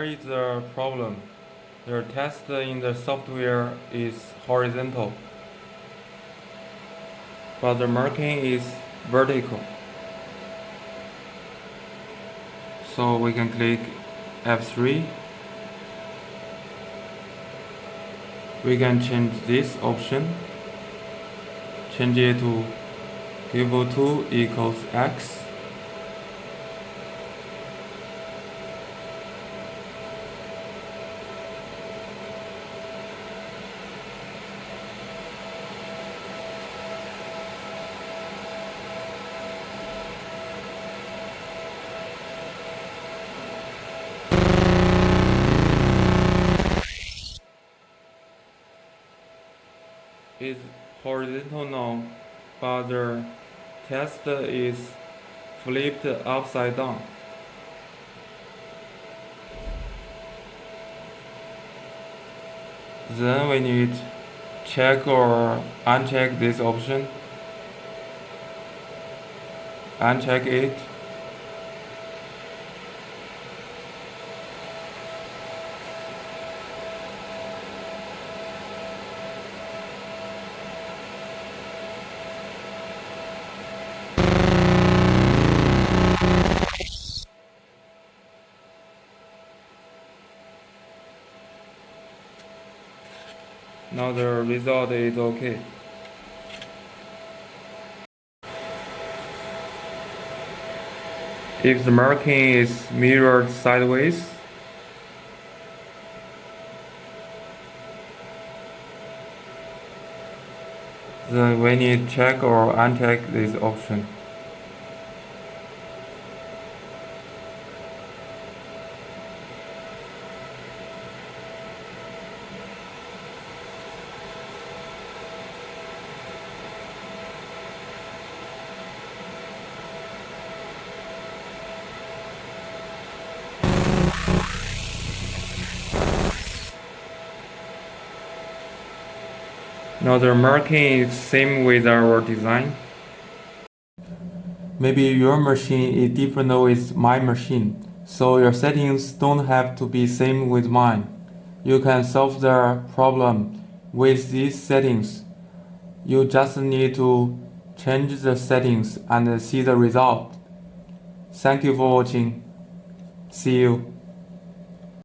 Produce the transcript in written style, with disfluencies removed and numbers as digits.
Here is the problem. The test in the software is horizontal, but the marking is vertical. So we can click F3. We can change this option. Change it to Galvo 2 equals X. Is horizontal now, but the test is flipped upside down. Then we need check or uncheck this option. Uncheck it. Now the result is okay. If the marking is mirrored sideways, then we need check or uncheck this option. Now the marking is same with our design. Maybe your machine is different with my machine, so your settings don't have to be same with mine. You can solve the problem with these settings. You just need to change the settings and see the result. Thank you for watching. See you.